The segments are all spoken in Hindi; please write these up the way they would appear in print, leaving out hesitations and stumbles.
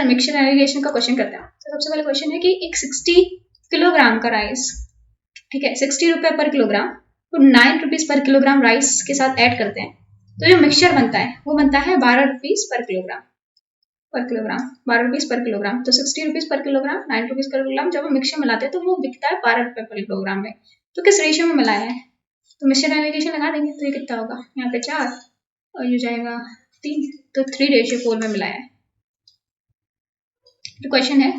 मिक्सचर एलिगेशन का क्वेश्चन करते हैं। तो सबसे पहले क्वेश्चन है कि एक 60 किलोग्राम का राइस, ठीक है, 60 रुपये पर किलोग्राम, तो 9 रुपीज़ पर किलोग्राम राइस के साथ ऐड करते हैं, तो जो मिक्सचर बनता है वो बनता है 12 rupees per kilogram, 12 rupees per kilogram. तो 60 rupees per kilogram, 9 rupees per kilogram, जब हम मिक्सचर मिलाते हैं तो वो बिकता है 12 रुपये पर किलोग्राम में। तो किस रेशियो में मिलाया है? तो मिक्सचर एलिगेशन लगा देंगे, तो ये कितना होगा, यहाँ पे 4 और ये जाएगा 3, तो 3:4 में मिलाया है। तो क्वेश्चन है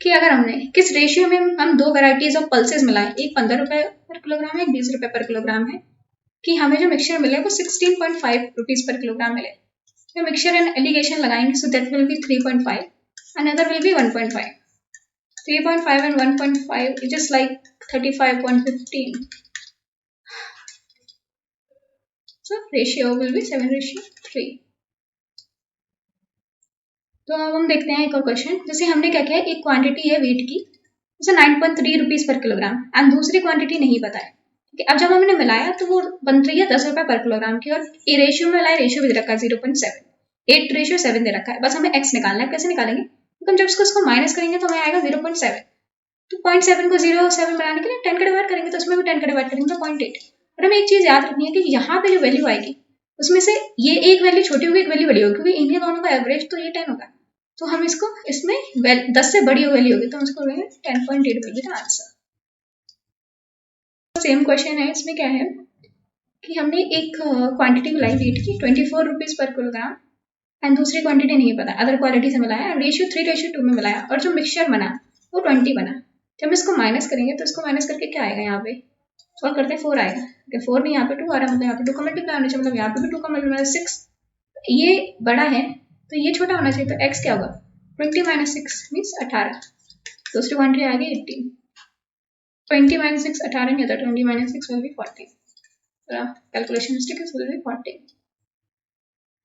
कि अगर हमने किस रेशियो में हम दो वैरायटीज ऑफ पल्सेस मिलाएं, एक 15 रुपये पर किलोग्राम है, एक 20 रुपये पर किलोग्राम है, कि हमें जो मिक्सचर मिले वो 16.5 रुपीज़ पर किलोग्राम मिले। तो मिक्सचर एंड एलिगेशन लगाएंगे, so that will be 3.5 and other will be 1.5. 3.5 and 1.5 it is like 35.15. So ratio will be 7:3. तो अब हम देखते हैं एक और क्वेश्चन। जैसे हमने क्या किया, एक क्वांटिटी है वेट की, जैसे 9.3 रुपीज़ पर किलोग्राम, एंड दूसरी क्वांटिटी नहीं पता है। ठीक है, अब जब हमने मिलाया तो वो बन रही है 10 रुपये पर किलोग्राम की, और ये रेशियो में मिलाया, रेशियो भी दे रखा है 0.7, 8:7 दे रखा है। बस हमें x निकालना है। कैसे निकालेंगे? तो हम जब इसको माइनस करेंगे तो हमें आएगा 0.7, तो 0.7 को 0.7 बनाने के लिए 10 का डिवाइड करेंगे, तो उसमें भी 10 का डिवाइड करेंगे तो 0.8। और हमें एक चीज़ याद रखनी है कि यहाँ पे जो वैल्यू आएगी उसमें से ये एक वैल्यू छोटी होगी, एक वैल्यू बड़ी होगी, क्योंकि इन्हीं दोनों का एवरेज तो ये 10 होगा। तो हम इसको इसमें 10 से बड़ी वैल्यू होगी, तो हम इसको लेंगे 10.8 will be the answer. Same question है, इसमें क्या है कि हमने एक क्वांटिटी मिलाई वेट की 24 रुपीज़ पर किलोग्राम, एंड दूसरी क्वांटिटी नहीं पता, अदर क्वालिटी से मिलाया, रेशियो 3:2 में मिलाया, और जो मिक्सचर बना वो 20 बना। जब इसको माइनस करेंगे तो इसको माइनस करके क्या आएगा, यहाँ पे सॉल्व करते हैं 4 आएगा, ठीक है, 4 नहीं, यहाँ पे 2 आ रहा है, मतलब यहाँ पे 2 का मल्टीप्लाई होना चाहिए, मतलब यहाँ पे भी 2 का मल्टीप्लाई 6, ये बड़ा है तो ये छोटा होना चाहिए, तो x क्या होगा, 20 - 6 मीन्स 18। दूसरी क्वांटिटी आ गई 18, 20 - 6 18 नहीं होता, 20 - 6 will be 40। Calculation mistake is will be 40।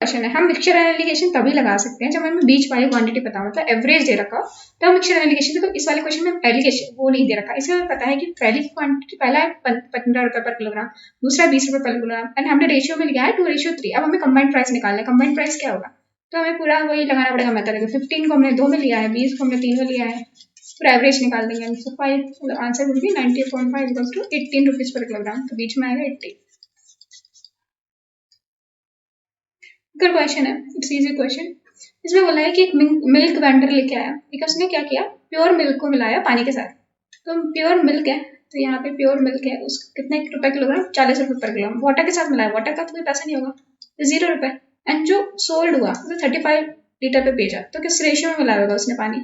Question है, हम मिक्सचर एलिगेशन तभी लगा सकते हैं जब हमें बीच वाली क्वांटिटी पता हो, मतलब एवरेज दे रखा हो, तो हम मिक्सचर एलिगेशन, देखो इस वाले क्वेश्चन में एलिगेशन वो नहीं दे रखा, इसमें हमें पता है कि पहली क्वांटिटी, पहला है 15 रुपये पर किलोग्राम, दूसरा 20 रुपये पर किलोग्राम, एंड हमने रेशियो में लिया है 2:3। अब हमें कंबाइंड प्राइस निकालना है, कंबाइंड प्राइस क्या होगा, तो हमें पूरा वही लगाना पड़ेगा मेथड। 15 को हमने 2 में लिया है, 20 को हमने 3 में लिया है, पूरा एवरेज निकाल देंगे। So 5 answer will be 90.5 equals to 18 rupees per kilogram, तो बीच में आएगा 80। क्वेश्चन है, इट्स इजी क्वेश्चन। इसमें बोला है कि एक मिल्क वेंडर लेके आया, ठीक है, उसने क्या किया, प्योर मिल्क को मिलाया पानी के साथ। तो प्योर मिल्क है, तो यहाँ पे प्योर मिल्क है, उस कितने रुपए किलोग्राम, 40 रुपये पर किलोग्राम। वाटर के साथ मिलाया, वाटर का तो कोई पैसा नहीं होगा, तो 0 रुपये। एंड जो सोल्ड हुआ तो 35 लीटर पे भेजा, तो किस रेशियो में मिलाया होगा उसने पानी,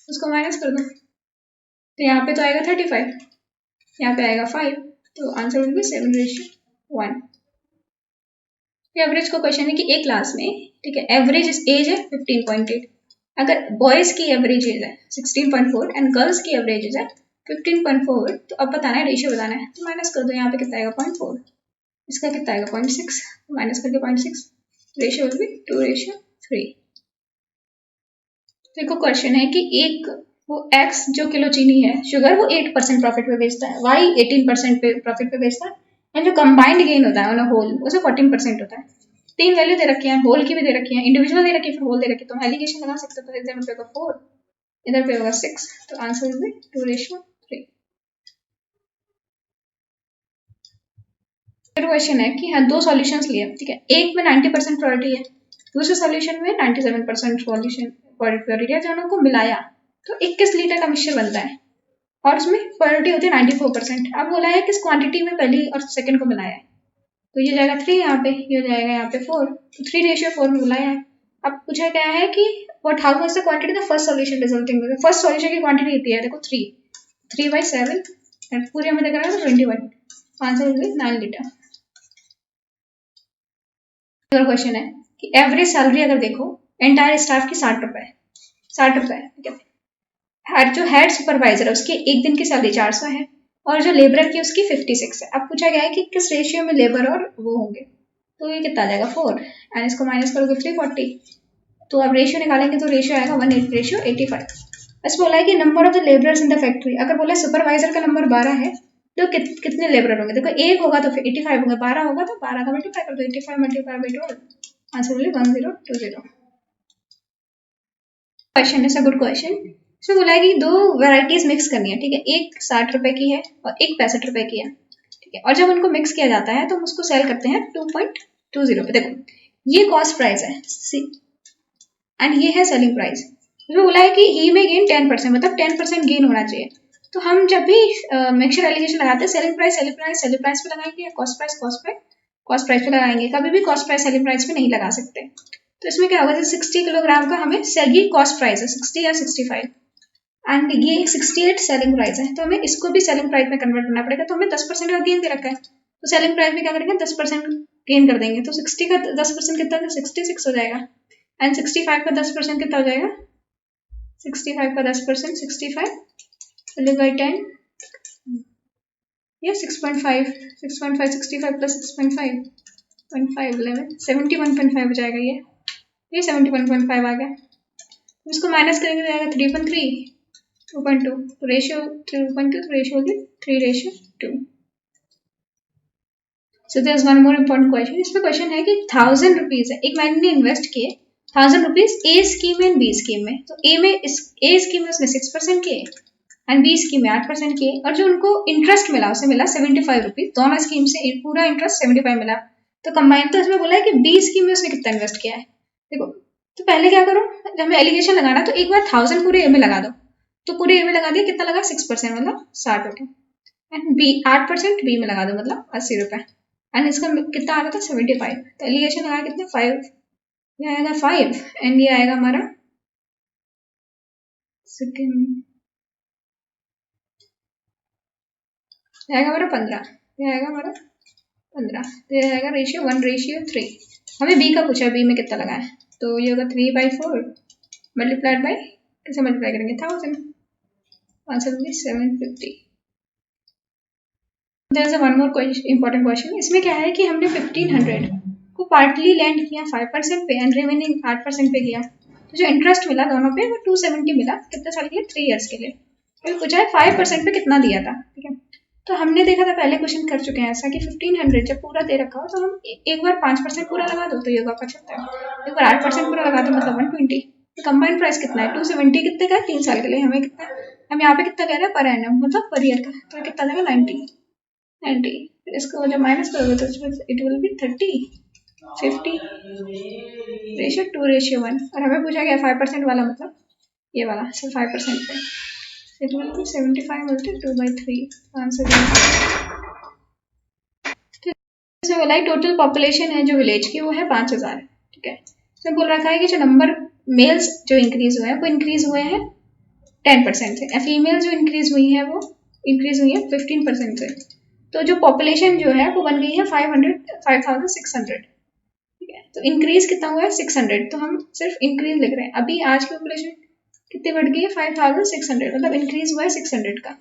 उसको माइनस कर दो, तो यहाँ पे तो आएगा 35, यहाँ पे आएगा 5, तो आंसर विल बी 7:1। एवरेज का क्वेश्चन है कि एक क्लास में, ठीक है, एवरेज एज है 15.8, अगर बॉयज की एवरेज एज है 16.4 एंड गर्ल्स की एवरेज एज है 15.4, तो अब बताना है, रेशियो बताना है, तो माइनस कर दो, यहाँ पे कितना आएगा 0.4, इसका कितना आएगा 0.6, माइनस करके 0.6, रेशियो विल बी 2:3। देखो क्वेश्चन है कि एक वो x जो किलो चीनी है, शुगर, वो 8% प्रॉफिट पे बेचता है, y 18% पे प्रॉफिट पे बेचता है, एंड जो कंबाइंड गेन होता है होल उसे 14% होता है। 3 वैल्यू दे रखी है, होल की भी दे रखी है, इंडिविजुअल दे रखी है, फिर होल दे रखी है, तो हम एलिगेशन लगा सकते हो। तो एग्जाम्पल पे होगा 4, इधर पे होगा 6, तो आंसर विल बी 2:3। फिर क्वेश्चन है कि हाँ, 2 सॉल्यूशंस लिए, ठीक है, एक में 90% प्योरिटी है, दूसरे सॉल्यूशन में 97% सॉल्यूशन प्योरिटी है, दोनों को मिलाया तो 21 लीटर का मिक्सचर बनता है, और उसमें प्योरिटी होती है 94%। अब बोला है किस क्वांटिटी में पहली और सेकंड को मिलाया है, तो ये जाएगा 3 यहाँ पे, ये जाएगा यहाँ पे 4, तो 3:4 में बुलाया है। अब पूछा क्या है कि what how much the quantity the first solution resulting with, first solution की क्वांटिटी होती है, देखो 3/7 एंड पूरे में देखा है 21, आंसर विल बी 9 लीटर। अगला क्वेश्चन है कि एवरेज सैलरी अगर देखो एंटायर स्टाफ की 60 रुपए, ठीक है, हर जो हेड सुपरवाइजर है उसकी एक दिन की सैलरी 400 है, और जो लेबर की उसकी 56 है। अब पूछा गया है कि किस रेशियो में लेबर और वो होंगे, तो ये कितना आ जाएगा 4, एंड इसको माइनस करोगे 340, तो अब रेशियो निकालेंगे तो रेशियो आएगा 1:85। बस बोला है कि number of the labourers in the factory, अगर बोला सुपरवाइजर का नंबर 12 है तो कितने लेबर होंगे, देखो एक होगा तो फिर 85 होंगे, 12 होगा तो 12 का मल्टीप्लाई कर दो, 85 × 12, answer will B 1020। Question is a good question. इसमें बोला है कि दो वैरायटीज मिक्स करनी है, ठीक है। एक 60 रुपए की है और एक 65 रुपए की है, ठीक है। और जब उनको मिक्स किया जाता है तो हम उसको सेल करते हैं 2.20 पे। देखो ये कॉस्ट प्राइस है एंड ये है सेलिंग प्राइस। इसमें बोला है कि ही में गेन 10%, मतलब 10% गेन होना चाहिए। तो हम जब भी मिक्सचर एलिगेशन लगाते हैं सेलिंग प्राइस पे लगाएंगे या कॉस्ट प्राइस पे लगाएंगे। कभी भी कॉस्ट प्राइस सेलिंग प्राइस पे नहीं लगा सकते। तो इसमें क्या होगा, जैसे 60 किलोग्राम का हमें ये कॉस्ट प्राइस है 60 या 65 एंड ये 68 सेलिंग प्राइस है, तो हमें इसको भी सेलिंग प्राइस में कन्वर्ट करना पड़ेगा। तो हमें 10% का गेन दे रखा है, तो सेलिंग प्राइस में क्या करेंगे 10% गेन कर देंगे। तो 60 का 10% कितना है, 66 हो जाएगा एंड 65 का 10% कितना हो जाएगा, 65 का 10% 65 बाई 10 या 6.5 65 प्लस 6.5 11 71.5 हो जाएगा। ये 71.5 आ गया। इसको माइनस करेंगे तो आएगा 3.3 2.2, तो रेशियो 3.2, तो रेशियो होगी 3:2। So there is one more important question. इसमें क्वेश्चन है कि 1000 रुपीज है, एक मैंने इन्वेस्ट किए 1000 रुपीज ए स्कीम में एंड बी स्कीम में। तो ए स्कीम में उसने 6% किए एंड बी स्कीम में 8% किए, और जो उनको इंटरेस्ट मिला उसे मिला 75 रुपीज। दोनों स्कीम से पूरा इंटरेस्ट 75 मिला। तो कंबाइन, तो इसमें बोला है कि बी स्कीम में उसने कितना इन्वेस्ट किया है। देखो तो पहले क्या करो, जब हमें एलिगेशन लगाना तो एक बार 1000 पूरे ए में लगा दो। तो पूरे ए में लगा दिया, कितना लगा 6%, मतलब 60 रुपये। एंड बी 8% बी में लगा दो, मतलब 80 रुपये। एंड इसका कितना आ रहा था 75। तो एलिगेशन लगाया कितने 5, ये आएगा 5 एंड ये आएगा हमारा सेकेंड, आएगा हमारा 15, ये आएगा हमारा 15, तो ये आएगा रेशियो 1:3। हमें बी का पूछा है, बी में कितना लगा है, तो ये होगा 3/4 मल्टीप्लाइड बाई, कैसे मल्टीप्लाई करेंगे 1000, आंसर होगी 750। There is one more important question. इसमें क्या है कि हमने 1500 को पार्टली लैंड किया 5% पे एंड रिमेनिंग 8% पे किया। तो जो इंटरेस्ट मिला दोनों पे वो 270 मिला, कितने साल के लिए 3 ईयर्स के लिए। तो पूछा है 5% पे कितना दिया था, ठीक है। तो हमने देखा था पहले क्वेश्चन कर चुके हैं ऐसा कि 1500 जब पूरा दे रखा हो तो हम एक बार 5% पूरा लगा दो तो ये होगा 75, एक बार 8% पूरा लगा दो मतलब 120। तो कंबाइंड प्राइस कितना है 270, कितने का 3 साल के लिए। हमें कितना, हम यहाँ पे कितना कह रहे हैं पर एनम, मतलब पर ईयर का, तो कितना देगा 90। इसको जब माइनस करोगे तो इट विल बी 30 50 रेशियो 2:1। और हमें पूछा गया 5% वाला, मतलब ये वाला सिर्फ 5% पे, it will be 75 multi 2/3, answer. इसमें बोला है टोटल पॉपुलेशन है जो विलेज की वो है 5000, ठीक है। इसमें बोल रखा है कि जो नंबर मेल्स जो इंक्रीज हुए हैं वो इंक्रीज हुए हैं 10% से, फीमेल जो इंक्रीज हुई है वो इंक्रीज हुई है 15% से। तो जो पॉपुलेशन जो है वो बन गई है 5600, ठीक है। तो इंक्रीज कितना हुआ है 600, तो हम सिर्फ इंक्रीज लिख रहे हैं। अभी आज की पॉपुलेशन कितनी बढ़ गई है 5600, मतलब इंक्रीज हुआ है 600 का।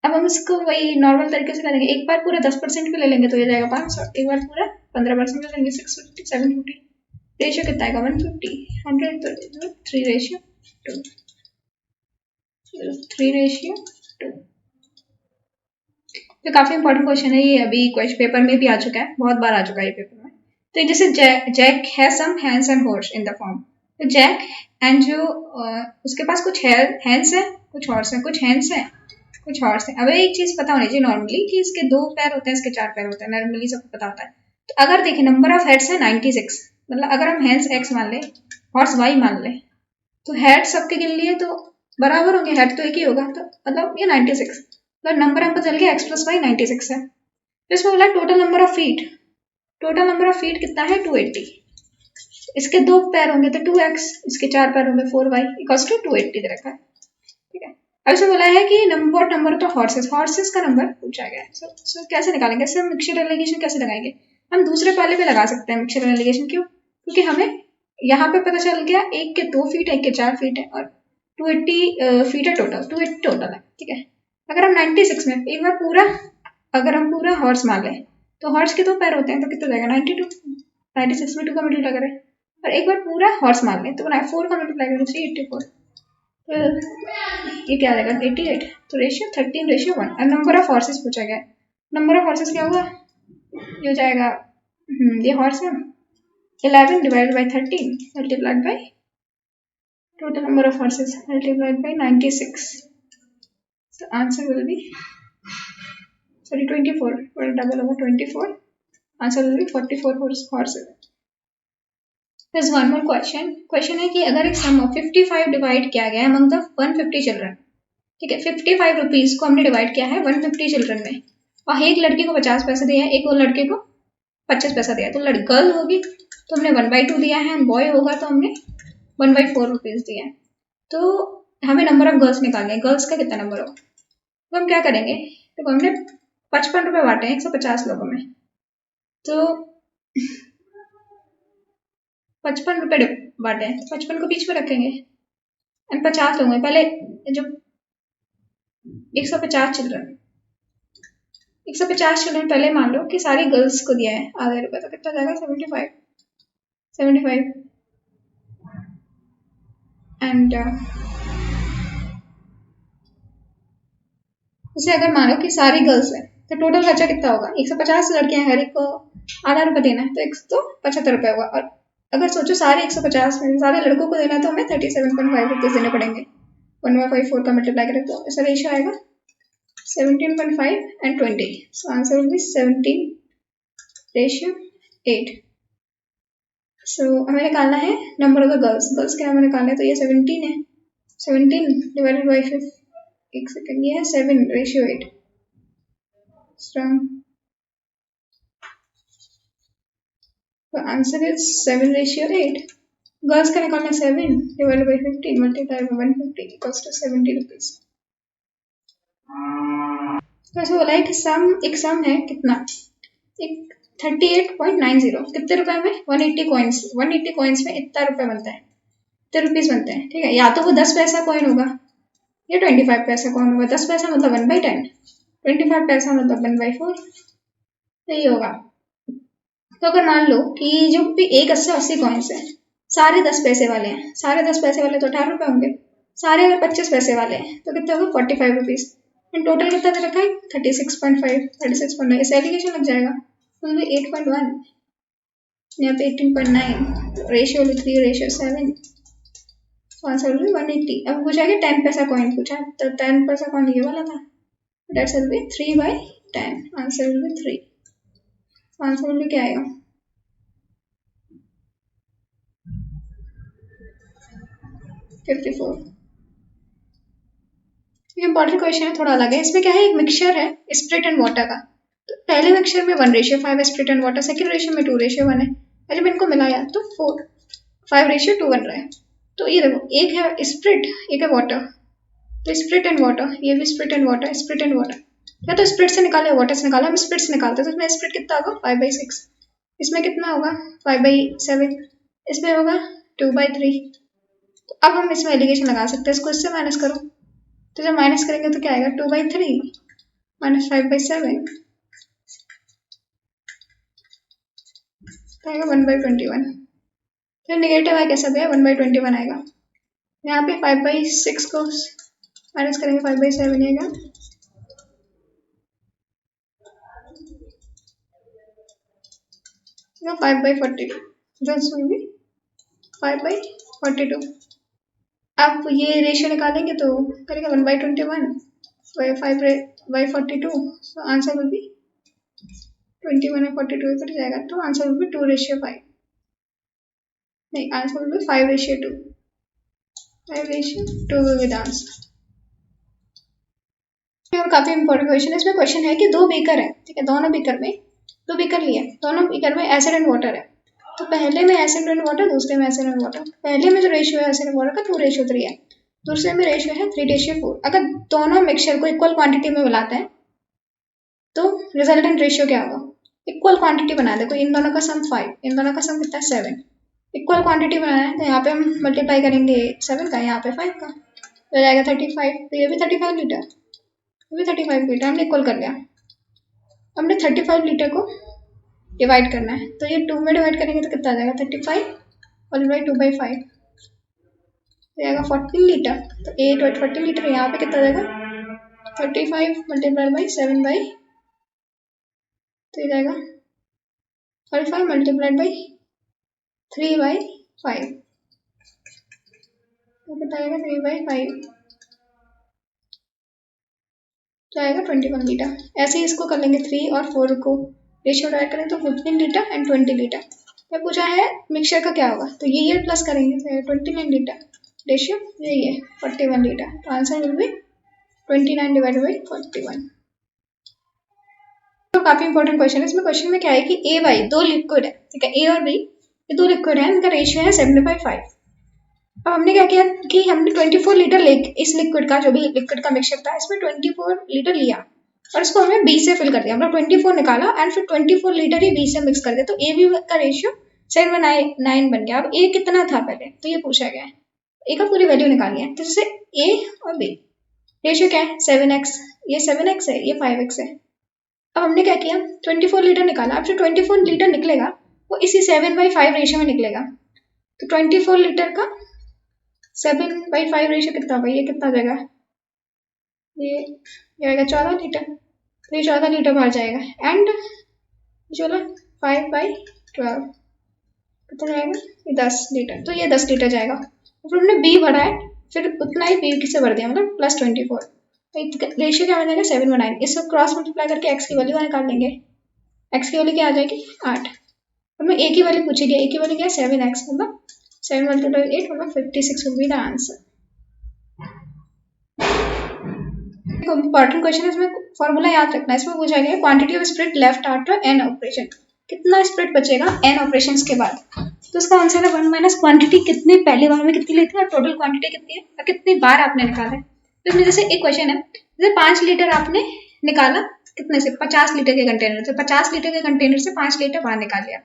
अब हम इसको वही नॉर्मल तरीके से करेंगे, एक बार पूरा 10% पे ले लेंगे तो ये जाएगा 500, एक बार पूरा 15% ले लेंगे 650 750। रेशियो कितना आएगा 150 100, तो 3:2, 3:2। तो काफी इंपॉर्टेंट क्वेश्चन है ये, अभी क्वेश्चन पेपर में भी आ चुका है, बहुत बार आ चुका है ये पेपर में। तो जैसे Jack has some hands and horse in the farm. तो जैक एंड जो उसके पास कुछ हैंड्स है, कुछ हॉर्स है, कुछ हैंड्स है, कुछ हॉर्स है। अब एक चीज पता होनी चाहिए नॉर्मली कि इसके 2 पैर होते हैं, इसके 4 पैर होते हैं, नॉर्मली सबको पता होता है। तो अगर देखिए नंबर ऑफ हेड्स है 96, मतलब अगर हम हैंड्स x मान ले हॉर्स y मान ले, तो हेड सबके गिन लिए तो बराबर होंगे, हेड तो एक ही होगा, तो मतलब ये 96, तो नंबर हमको चल गया x + y 96 है। तो इसमें बोला total number of feet, total number of feet कितना है 280। इसके 2 पैर होंगे तो 2x, इसके 4 पैर होंगे 4y इक्वल्स टू 280 दे रखा है, ठीक है। अब इसमें बोला है कि नंबर तो हॉर्सेस का नंबर पूछा गया है। सो कैसे निकालेंगे, इससे मिक्सचर एलिगेशन कैसे लगाएंगे। हम दूसरे पाले पे लगा सकते हैं मिक्सचर एलिगेशन, क्यों, क्योंकि हमें यहाँ पे पता चल गया एक के 2 फीट है, एक के 4 फीट है, और 280 फीट है टोटल, 280 टोटल है, ठीक है। अगर हम 96 में एक बार पूरा, अगर हम पूरा हॉर्स मान लें तो हॉर्स के 2 पैर होते हैं तो कितना जाएगा 92, 96 में 2 का मल्टीप्लाई करें, और एक बार पूरा हॉर्स मान लें तो 4 का मल्टीप्लाई करें 384, तो ये क्या आ जाएगा 88। तो रेशियो 13:1, और नंबर ऑफ हॉर्सेस पूछा गया है। नंबर ऑफ हॉर्सेस क्या होगा, ये हो जाएगा ये हॉर्स है 11 divided by 13 multiplied by total number of horses multiplied by 96. So answer will be 24. Well, double over 24. Answer will be 44 horses. There's one more question. Question है कि अगर एक सम ऑफ 55 डिवाइड किया गया है अमंग द 150 चिल्ड्रन, ठीक है, 55 रुपीज को हमने डिवाइड किया है 150 चिल्ड्रन में, और एक लड़के को 50 पैसे दिया है, एक और लड़के को 25 पैसा दिया है। तो गर्ल होगी तो हमने 1/2 दिया है, बॉय होगा तो हमने 1/4 रुपीज दिया है। तो हमें नंबर ऑफ गर्ल्स निकालने हैं, गर्ल्स का कितना नंबर होगा। तो हम क्या करेंगे, तो हमने 55 रुपये बांटे हैं 150 लोगों में, तो 55 रुपये बांटे हैं, 55 को बीच में रखेंगे एंड 50 लोग हैं। पहले जो 150 चिल्ड्रन पहले मान लो कि सारी गर्ल्स को दिया है आधे रुपए, तो कितना जाएगा 75 एंड जैसे अगर मानो कि सारी गर्ल्स है तो टोटल खर्चा कितना होगा, 150 लड़कियां हैं, हर एक को आधा रुपये देना है, तो 175 रुपये होगा। और अगर सोचो सारे 150 में सारे लड़कों को देना है तो हमें 37.5 रुपीज देने पड़ेंगे। 1/4 का मल्टीप्लाई करें तो ऐसा रेशियो आएगा 17.5 and 20. So answer will be 17:8. So हमें निकालना है नंबर ऑफ द गर्ल्स के हमें निकालना है, तो ये 17 है, 17 डिवाइडेड बाई 5, एक सेकेंड, ये है 7:8. तो आंसर इज 7:8. गर्ल्स का निकालना है 7 divided by 15 multiply by 150 equals to 70 rupees. तो ऐसे बोला है कि एक सम है कितना, एक 38.90 कितने रुपए में 180 कॉइन्स में इतना रुपए बनता है, इतने रुपीज बनते हैं, ठीक है। या तो वो 10 पैसा कॉइन होगा या 25 पैसा कॉइन होगा। 10 पैसा मतलब 1/10, 25 पैसा मतलब 1/4, यही होगा। तो अगर मान लो कि जो भी एक 80 कॉइन्स है सारे 10 पैसे वाले हैं, सारे 10 पैसे वाले तो 18 रुपए होंगे, सारे अगर 25 पैसे वाले हैं तो कितने होगा 45 रुपीज। टोटल कितना दे रखा है 36.5, 36.9, इसे एलिगेशन लग जाएगा, तो 8.1, यहाँ पे 18.9, रेशियो 3, रेशियो 7, आंसर भी 180। अब पूछा कि 10 पैसा कॉइन पूछा, तो 10 पैसा कॉइन ये वाला था, that's will be 3/10, answer will B 3। Answer will B क्या आएगा 54। इंपॉर्टेंट क्वेश्चन है, थोड़ा अलग है। इसमें क्या है, एक मिक्सचर है स्प्रिट एंड वाटर का। तो पहले मिक्सचर में 1:5 है spirit and water, second ratio में 2:1 है। जब इनको मिलाया तो 5:2 बन रहा है। तो ये देखो, एक है स्प्रिट एक है वाटर, तो स्प्रिट एंड वाटर, ये भी spirit and water, spirit and water, या तो स्प्रिट से निकाले वाटर से निकाले, हम स्प्रिट से निकालते हैं। तो इसमें स्प्रिट कितना होगा 5/6, इसमें कितना होगा 5/7, इसमें होगा 2/3। तो अब हम इसमें एलिगेशन लगा सकते हैं, इसको इससे माइनस करो, तो जब माइनस करेंगे तो क्या आएगा 2/3 माइनस 5/7 आएगा 1/21। फिर निगेटिव है कैसा भी है 1/21 आएगा। यहाँ पे 5/6 को माइनस करेंगे 5/7 आएगा, तो 5/42, जो भी 5/42। अब ये रेशियो निकालेंगे तो करेगा 1/21 5/42, तो आंसर विल बी 21 और 42 कट जाएगा, तो आंसर विल बी 2:5, नहीं answer will B 5:2, 5:2 will be the answer. काफी इंपॉर्टेंट क्वेश्चन है। इसमें क्वेश्चन है कि 2 बीकर है, ठीक है, दोनों बीकर में 2 बीकर लिए, दोनों बीकर में एसिड एंड वाटर है। तो पहले में एसिड एंड वाटर, दूसरे में एसिड एंड वाटर। पहले में जो रेशियो है एसिड एंड वाटर का 2:3 है, दूसरे में रेशियो है 3:4। अगर दोनों मिक्सचर को इक्वल क्वांटिटी में मिलाते हैं तो रिजल्टेंट रेशियो क्या होगा, इक्वल क्वांटिटी बना देखो, इन दोनों का सम 5, इन दोनों का सम कितना है 7, इक्वल क्वांटिटी बनाना है, तो यहाँ पे हम मल्टीप्लाई करेंगे 7 का, यहाँ पे 5 का, तो जाएगा 35। तो ये भी 35 लीटर, ये भी 35 लीटर, हमने इक्वल कर लिया। हमने 35 लीटर को डिवाइड करना है, तो ये 2 में डिवाइड करेंगे तो कितना आ जाएगा 35 और 2/5 जाएगा 40 लीटर। तो 8/40 लीटर, यहाँ पे कितना जाएगा 35 मल्टीप्लाई बाई 7 तो ये जाएगा 45 मल्टीप्लाइड बाई 3/5, तो कितना आएगा 3/5 तो आएगा 21 लीटर। ऐसे ही इसको कर लेंगे 3 और 4 को रेशियो डायरेक्ट करें तो 15 लीटर एंड 20 लीटर। तो पूछा है मिक्सचर का क्या होगा, तो ये प्लस करेंगे तो 29 लीटर, रेशियो यही है 41 लीटर। तो answer will B 29 divided by 41। तो काफी इंपॉर्टेंट क्वेश्चन है। इसमें क्वेश्चन में क्या है कि ए बाई दो लिक्विड है, ठीक है, ए और बी ये दो लिक्विड है, इनका रेशियो है 7/5। अब हमने क्या किया कि हमने 24 लीटर इस लिक्विड का, जो भी लिक्विड का मिक्सचर था, इसमें 24 लीटर लिया और इसको हमने बी से फिल कर दिया। मतलब 24 निकाला एंड फिर 24 लीटर ही बी से मिक्स कर दिया। तो ए बी का रेशियो 7/9 बन गया। अब ए कितना था पहले, तो ये पूछा गया है, ए का पूरी वैल्यू निकालनी है। तो जैसे ए और बी रेशियो क्या है 7x, ये 7x है, ये 5x है। अब हमने क्या किया 24 लीटर निकाला। अब जो 24 लीटर निकलेगा वो इसी 7/5 रेशियो में निकलेगा। तो 24 लीटर का 7/5 रेशियो कितना होगा, ये कितना हो जाएगा, ये जाएगा 14 लीटर। तो ये 14 लीटर बाहर जाएगा एंड चलो 5/12 कितना जाएगा, ये 10 लीटर। तो ये 10 लीटर जाएगा। फिर हमने बी भरा है, फिर उतना ही बी से भर दिया, मतलब +24। तो रेशियो क्या बनेगा 7/9। इसको क्रॉस मल्टीप्लाई करके एक्स की वैल्यू निकाल लेंगे। एक्स की वैल्यू क्या आ जाएगी 8। हमें ए की वैल्यू पूछी गई, ए की वैल्यू क्या है 7x, मतलब 7 × 8 मतलब 56 will be the answer। Important question है, इसमें फॉर्मूला याद रखना है। इसमें पूछा गया quantity of spirit left after n operation, कितना स्प्रिट बचेगा n ऑपरेशंस के बाद। तो इसका आंसर है 1 माइनस क्वांटिटी कितनी पहली बार में कितनी ली थी और टोटल क्वांटिटी कितनी है और कितनी बार आपने निकाला है। तो इसमें जैसे एक क्वेश्चन है, जैसे 5 लीटर आपने निकाला कितने से, 50 लीटर के कंटेनर से, 50 लीटर के कंटेनर से 5 लीटर बाहर निकाल लिया,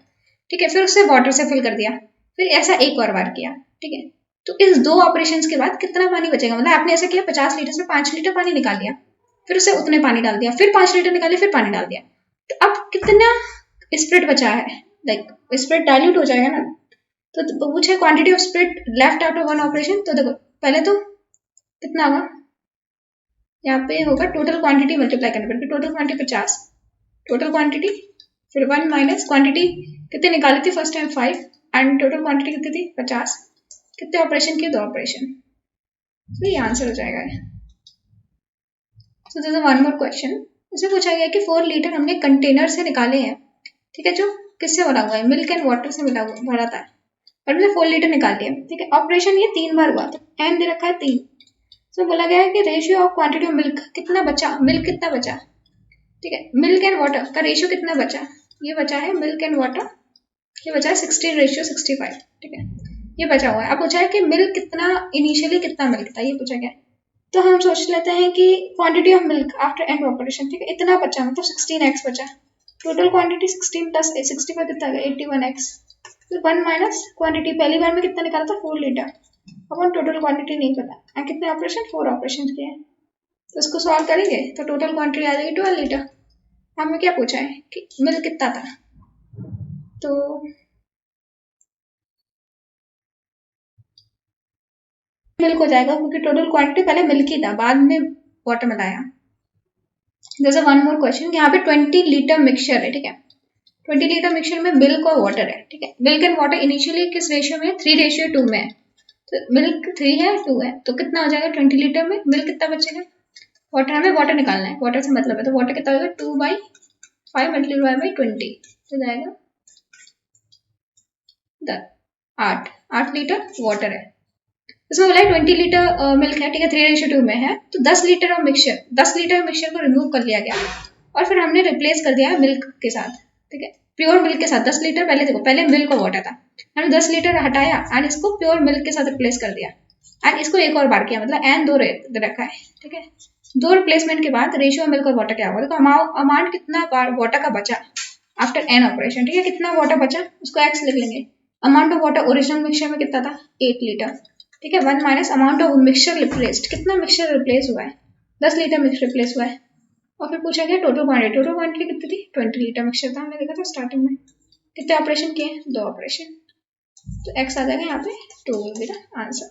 ठीक है, फिर उससे वाटर से फिल कर दिया, फिर ऐसा एक और बार किया, ठीक है। तो इस दो ऑपरेशंस के बाद कितना पानी बचेगा, मतलब आपने ऐसा किया 50 लीटर से 5 लीटर पानी निकाल लिया, फिर उससे उतने पानी डाल दिया, फिर 5 लीटर निकाले, फिर पानी डाल दिया। तो अब कितना स्प्रिट बचा है, लाइक स्प्रिट डाइल्यूट हो जाएगा ना। तो पूछे quantity of spirit left after one operation. तो देखो पहले तो कितना होगा, यहाँ पे होगा टोटल क्वांटिटी मल्टीप्लाई करने पर, टोटल क्वांटिटी 50, टोटल क्वांटिटी फिर 1 माइनस क्वांटिटी कितने निकाली थी first time 5 and total quantity कितनी थी 50, कितने ऑपरेशन किए 2 ऑपरेशन। तो ये आंसर हो जाएगा। So this is one more question. इसमें पूछा गया कि 4 लीटर हमने कंटेनर से निकाले हैं, ठीक है, जो किससे भरा हुआ है, मिल्क एंड वाटर से मिला हुआ भरा था, और हमने 4 लीटर निकाल लिया, ठीक है। ऑपरेशन ये 3 बार हुआ, तो एन दे रखा है 3। सो बोला गया है कि ratio of quantity of milk कितना बचा, मिल्क कितना बचा, ठीक है, मिल्क एंड वाटर का रेशियो कितना बचा, ये बचा है मिल्क एंड वाटर, ये बचा है 16:65, ठीक है, ये बचा हुआ है। अब पूछा है कि मिल्क कितना, इनिशियली कितना मिल्क था, ये पूछा गया। तो हम सोच लेते हैं कि quantity of milk after and operation, ठीक है, इतना बचा, मतलब 16x बचा। टोटल क्वांटिटी 16 + 65 कितना आ गया 81x। तो 1 माइनस क्वांटिटी पहली बार में कितना निकाला था 4 लीटर, अपन टोटल क्वांटिटी नहीं पता, कितने ऑपरेशन 4 ऑपरेशन किए हैं। तो इसको सॉल्व करेंगे तो टोटल क्वांटिटी आ जाएगी 12 लीटर। हमें क्या पूछा है कि मिल्क कितना था, तो मिल्क हो जाएगा क्योंकि टोटल क्वांटिटी पहले मिल्क ही था, बाद में वाटर मिलाया। जैसे वन मोर क्वेश्चन, यहाँ पे 20 लीटर मिक्सचर है, ठीक है, 20 लीटर मिक्सचर में मिल्क और वाटर है, ठीक है। मिल्क एंड वाटर इनिशियली किस रेशियो में, 3:2 में है। तो मिल्क 3 है 2 है, तो कितना हो जाएगा 20 लीटर में मिल्क कितना बचेगा, वाटर, हमें वाटर निकालना है, वाटर से मतलब है, तो वाटर कितना होगा 2/5 मल्टीप्लाई बाई 20 तो जाएगा 8 लीटर वाटर है। इसमें बोला है 20 लीटर मिल्क है, ठीक है, 3:2 में है, तो 10 litre of mixture, 10 litre mixture को रिमूव कर लिया गया और फिर हमने रिप्लेस कर दिया मिल्क के साथ, ठीक है, प्योर मिल्क के साथ। 10 लीटर पहले देखो, पहले मिल्क और वाटर था, हमने 10 लीटर हटाया एंड इसको प्योर मिल्क के साथ रिप्लेस कर दिया एंड इसको एक और बार किया, मतलब एन 2 रखा है, ठीक है। 2 रिप्लेसमेंट के बाद रेशियो मिल्क और वाटर क्या होगा, देखो अमाउंट कितना वाटर का बचा आफ्टर एन ऑपरेशन, ठीक है, कितना वाटर बचा उसको एक्स लिख लेंगे। Amount of water original mixture में कितना था 8 लीटर, ठीक है, 1 minus amount of mixture replaced, कितना मिक्सचर रिप्लेस हुआ है 10 लीटर मिक्सचर रिप्लेस हुआ है। और फिर पूछा गया टोटल क्वांटिटी कितनी थी 20 लीटर मिक्सचर था, हमने देखा था स्टार्टिंग में। कितने ऑपरेशन किए 2 ऑपरेशन, तो एक्स आ जाएगा यहाँ पे 2 विल बी द आंसर।